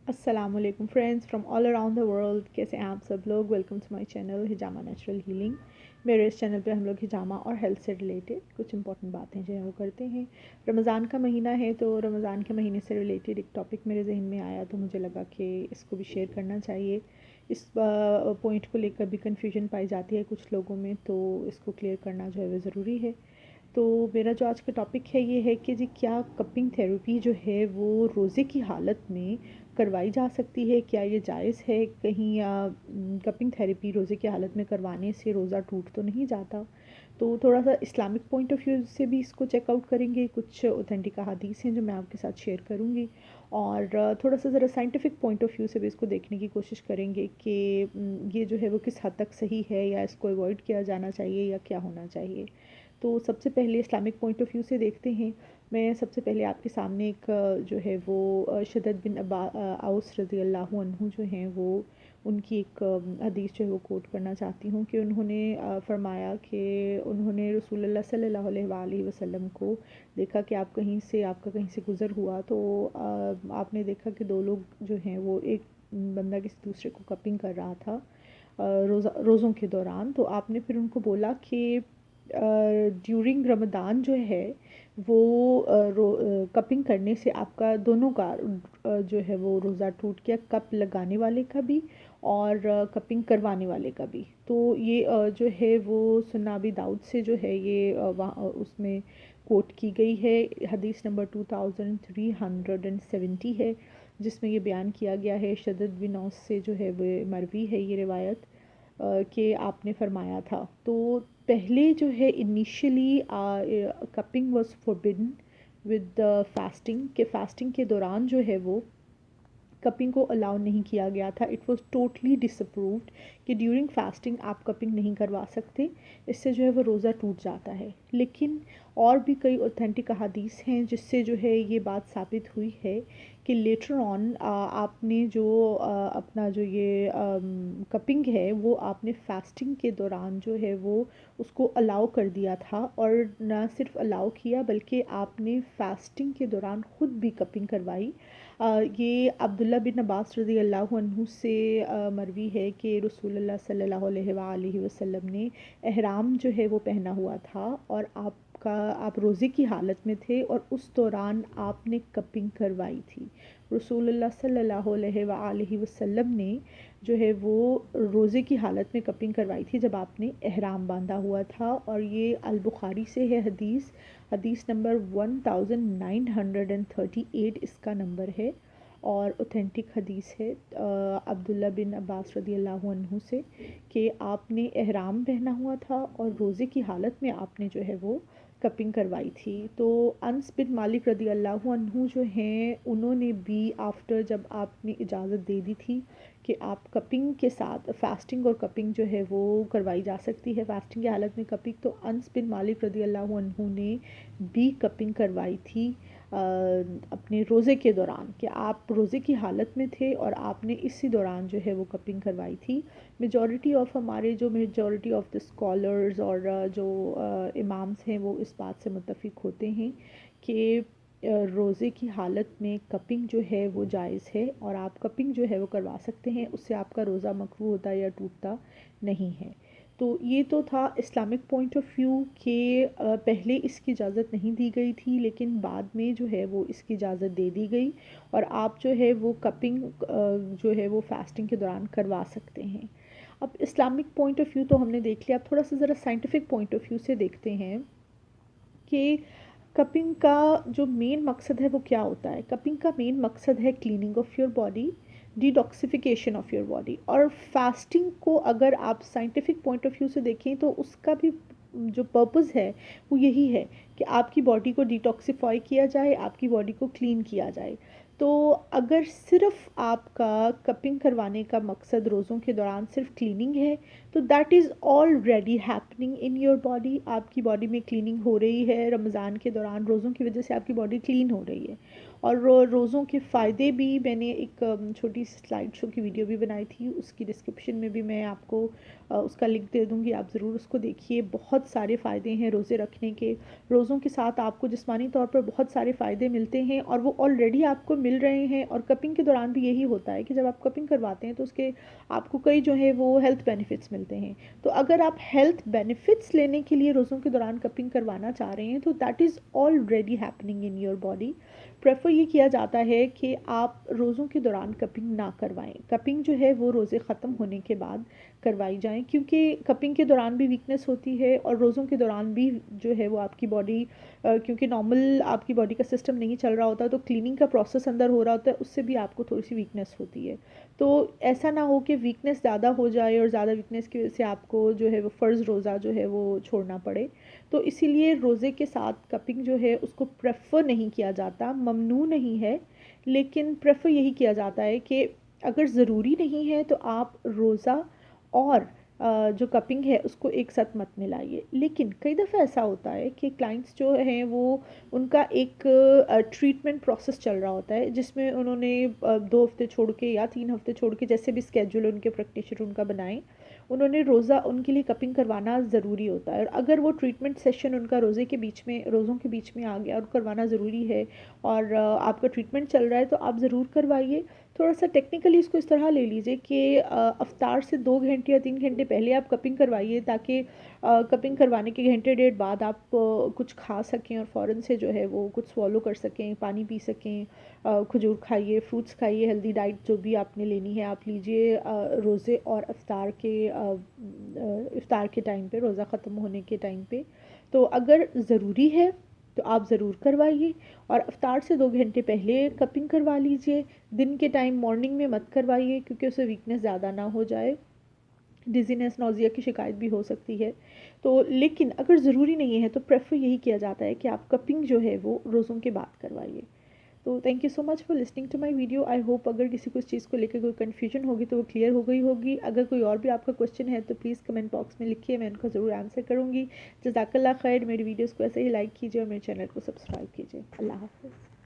अस्सलाम वालेकुम friends from all around the world. कैसे हैं आप सब लोग? वेलकम टू माय चैनल हिजामा नेचुरल हीलिंग। मेरे इस चैनल पे हम लोग हिजामा और हेल्थ से रिलेटेड कुछ इंपॉर्टेंट बातें जो है वो करते हैं। रमज़ान का महीना है तो रमज़ान के महीने से रिलेटेड एक टॉपिक मेरे जहन में आया तो मुझे लगा कि इसको भी शेयर करना चाहिए। इस पॉइंट को लेकर भी कन्फ्यूजन पाई जाती है कुछ लोगों में, तो इसको क्लियर करना जो है वो ज़रूरी है। तो मेरा जो आज का टॉपिक है ये है कि जी क्या कपिंग थेरेपी जो है वो रोज़े की हालत में करवाई जा सकती है? क्या ये जायज़ है? कहीं कपिंग थेरेपी रोज़े की हालत में करवाने से रोज़ा टूट तो नहीं जाता? तो थोड़ा सा इस्लामिक पॉइंट ऑफ व्यू से भी इसको चेकआउट करेंगे। कुछ ऑथेंटिक अहादीस हैं जो मैं आपके साथ शेयर करूँगी, और थोड़ा सा ज़रा साइंटिफिक पॉइंट ऑफ व्यू से भी इसको देखने की कोशिश करेंगे कि ये जो है वो किस हद तक सही है या इसको अवॉइड किया जाना चाहिए या क्या होना चाहिए। तो सबसे पहले इस्लामिक पॉइंट ऑफ व्यू से देखते हैं। मैं सबसे पहले आपके सामने एक जो है वो शदद बिन आउस रज़ी अल्लाह अन्हु जो हैं वो उनकी एक हदीस जो है वो कोट करना चाहती हूँ कि उन्होंने फरमाया कि उन्होंने रसूलुल्लाह सल्लल्लाहु अलैहि वसल्लम को देखा कि आपका कहीं से गुज़र हुआ तो आपने देखा कि दो लोग जो हैं वो एक बंदा किसी दूसरे को कपिंग कर रहा था रोज़ों के दौरान। तो आपने फिर उनको बोला कि ड्यूरिंग रमज़ान जो है वो कपिंग करने से आपका दोनों का जो है वो रोज़ा टूट गया, कप लगाने वाले का भी और कपिंग करवाने वाले का भी। तो ये जो है वो सुन्ना अबी दाऊद से जो है ये उसमें कोट की गई है। हदीस नंबर 2370 है, जिसमें ये बयान किया गया है। शदद बिन औस से जो है वो मरवी है ये रिवायत कि आपने फरमाया था। तो पहले जो है initially cupping was forbidden with fasting, के फास्टिंग के दौरान जो है वो कपिंग को अलाउ नहीं किया गया था। इट वॉज टोटली डिसअप्रूव्ड कि ड्यूरिंग फास्टिंग आप कपिंग नहीं करवा सकते, इससे जो है वो रोज़ा टूट जाता है। लेकिन और भी कई ऑथेंटिक अहादीस हैं जिससे जो है ये बात साबित हुई है कि लेटर ऑन आपने जो अपना जो ये कपिंग है वो आपने फास्टिंग के दौरान जो है वो उसको अलाउ कर दिया था, और ना सिर्फ अलाउ किया बल्कि आपने फास्टिंग के दौरान ख़ुद भी कपिंग करवाई। ये अब्दुल्ला बिन अब्बास रज़ी अल्लाह अन्हु से मरवी है कि रसूलुल्लाह सल्लल्लाहु अलैहि वसल्लम ने एहराम जो है वो पहना हुआ था और आप रोज़े की हालत में थे और उस दौरान आपने कपिंग करवाई थी। रसूलुल्लाह सल्लल्लाहु अलैहि वसल्लम ने जो है वो रोज़े की हालत में कपिंग करवाई थी जब आपने एहराम बांधा हुआ था, और ये अल बुखारी से है हदीस। हदीस नंबर 1938 इसका नंबर है, और ऑथेंटिक हदीस है अब्दुल्ला बिन अब्बास रदी अल्लाह अन्हु से कि आपने एहराम पहना हुआ था और रोज़े की हालत में आपने जो है वो कपिंग करवाई थी। तो अनस बिन मालिक रदी अल्लाह अन्हु जो हैं उन्होंने भी आफ्टर जब आपने इजाज़त दे दी थी कि आप कपिंग के साथ फास्टिंग और कपिंग जो है वो करवाई जा सकती है, फास्टिंग की हालत में कपिंग, तो अनस बिन मालिक रदी अल्लाह अन्हु ने भी कपिंग करवाई थी अपने रोज़े के दौरान, कि आप रोज़े की हालत में थे और आपने इसी दौरान जो है वो कपिंग करवाई थी। मेजॉरिटी ऑफ द स्कॉलर्स और जो इमाम्स हैं वो इस बात से मुत्तफ़िक होते हैं कि रोज़े की हालत में कपिंग जो है वो जायज़ है और आप कपिंग जो है वो करवा सकते हैं, उससे आपका रोज़ा मकरूह होता या टूटता नहीं है। तो ये तो था इस्लामिक पॉइंट ऑफ व्यू कि पहले इसकी इजाज़त नहीं दी गई थी लेकिन बाद में जो है वो इसकी इजाज़त दे दी गई, और आप जो है वो कपिंग जो है वो फास्टिंग के दौरान करवा सकते हैं। अब इस्लामिक पॉइंट ऑफ व्यू तो हमने देख लिया, अब थोड़ा सा ज़रा साइंटिफिक पॉइंट ऑफ व्यू से देखते हैं कि कपिंग का जो मेन मकसद है वो क्या होता है। कपिंग का मेन मकसद है cleaning of your body, detoxification of your body. और फास्टिंग को अगर आप साइंटिफिक पॉइंट ऑफ व्यू से देखें तो उसका भी जो पर्पस है वो यही है कि आपकी बॉडी को डिटॉक्सिफाई किया जाए, आपकी बॉडी को क्लीन किया जाए। तो अगर सिर्फ आपका कपिंग करवाने का मकसद रोज़ों के दौरान सिर्फ क्लीनिंग है तो تو that is already happening in your body. آپ کی باڈی میں کلیننگ ہو رہی ہے رمضان کے دوران. روزوں کی وجہ سے آپ کی باڈی کلین ہو رہی ہے. اور روزوں کے فائدے بھی میں نے ایک چھوٹی سلائڈ شو کی ویڈیو بھی بنائی تھی, اس کی ڈسکرپشن میں بھی میں آپ کو اس کا لنک دے دوں گی, آپ ضرور اس کو دیکھیے. بہت سارے فائدے ہیں روزے رکھنے کے. روزوں کے ساتھ آپ کو جسمانی طور پر بہت سارے فائدے ملتے ہیں, اور وہ آلریڈی آپ کو مل رہے ہیں. اور کپنگ کے دوران بھی یہی ہوتا ہے کہ جب آپ کپنگ کرواتے ہیں تو اس کے آپ کو کئی جو ہے وہ ہیلتھ بینیفٹس ملتے ہیں. تو اگر آپ ہیلتھ بینیفٹس لینے کے لیے روزوں کے دوران کپنگ کروانا چاہ رہے ہیں تو that is already happening in your body. Prefer یہ کیا جاتا ہے کہ آپ روزوں کے دوران کپنگ نہ کروائیں. کپنگ جو ہے وہ روزے ختم ہونے کے بعد کروائی جائیں, کیونکہ کپنگ کے دوران بھی ویکنس ہوتی ہے, اور روزوں کے دوران بھی جو ہے وہ آپ کی باڈی کیونکہ نارمل آپ کی باڈی کا سسٹم نہیں چل رہا ہوتا, تو کلیننگ کا پروسیس اندر ہو رہا ہوتا ہے, اس سے بھی آپ کو تھوڑی سی ویکنس ہوتی ہے. تو ایسا نہ ہو کہ ویکنس زیادہ ہو جائے اور زیادہ ویکنس کی وجہ سے آپ کو جو ہے وہ فرض روزہ جو ہے وہ چھوڑنا پڑے. تو اسی لیے روزے کے ساتھ کپنگ جو ہے اس کو پریفر نہیں کیا جاتا. ممنوع نہیں ہے, لیکن پریفر یہی کیا جاتا ہے کہ اگر ضروری نہیں ہے تو آپ روزہ اور جو کپنگ ہے اس کو ایک ساتھ مت ملائیے. لیکن کئی دفعہ ایسا ہوتا ہے کہ کلائنٹس جو ہیں وہ ان کا ایک ٹریٹمنٹ پروسیس چل رہا ہوتا ہے, جس میں انہوں نے 2 ہفتے چھوڑ کے یا 3 ہفتے چھوڑ کے, جیسے بھی اسکیجول ان کے پریکٹیشنر ان کا بنائیں, انہوں نے روزہ ان کے لیے کپنگ کروانا ضروری ہوتا ہے. اور اگر وہ ٹریٹمنٹ سیشن ان کا روزوں کے بیچ میں آ گیا اور کروانا ضروری ہے, اور آپ کا ٹریٹمنٹ چل رہا ہے, تو آپ ضرور کروائیے. تھوڑا سا ٹیکنیکلی اس کو اس طرح لے لیجئے کہ افطار سے 2 گھنٹے یا 3 گھنٹے پہلے آپ کپنگ کروائیے, تاکہ کپنگ کروانے کے گھنٹے ڈیڑھ بعد آپ کچھ کھا سکیں اور فوراً سے جو ہے وہ کچھ سوالو کر سکیں, پانی پی سکیں. کھجور کھائیے, فروٹس کھائیے, ہیلدی ڈائٹ جو بھی آپ نے لینی ہے آپ لیجئے روزے اور افطار کے ٹائم پہ, روزہ ختم ہونے کے ٹائم پہ. تو اگر ضروری ہے تو آپ ضرور کروائیے, اور افطار سے 2 گھنٹے پہلے کپنگ کروا لیجئے. دن کے ٹائم مارننگ میں مت کروائیے, کیونکہ اسے ویکنس زیادہ نہ ہو جائے, ڈیزینس نوزیا کی شکایت بھی ہو سکتی ہے. تو لیکن اگر ضروری نہیں ہے تو پریفر یہی کیا جاتا ہے کہ آپ کپنگ جو ہے وہ روزوں کے بعد کروائیے. تو thank you so much for listening to my video. I hope اگر کسی کو اس چیز کو لے کے کوئی کنفیوژن ہوگی تو وہ کلیئر ہو گئی ہوگی. اگر کوئی اور بھی آپ کا کوشچن ہے تو پلیز کمنٹ باکس میں لکھیے, میں ان کا ضرور آنسر کروں گی. جزاک اللہ خیر. میری ویڈیوز کو ایسے ہی لائک کیجیے اور میرے چینل کو سبسکرائب کیجیے. اللہ حافظ.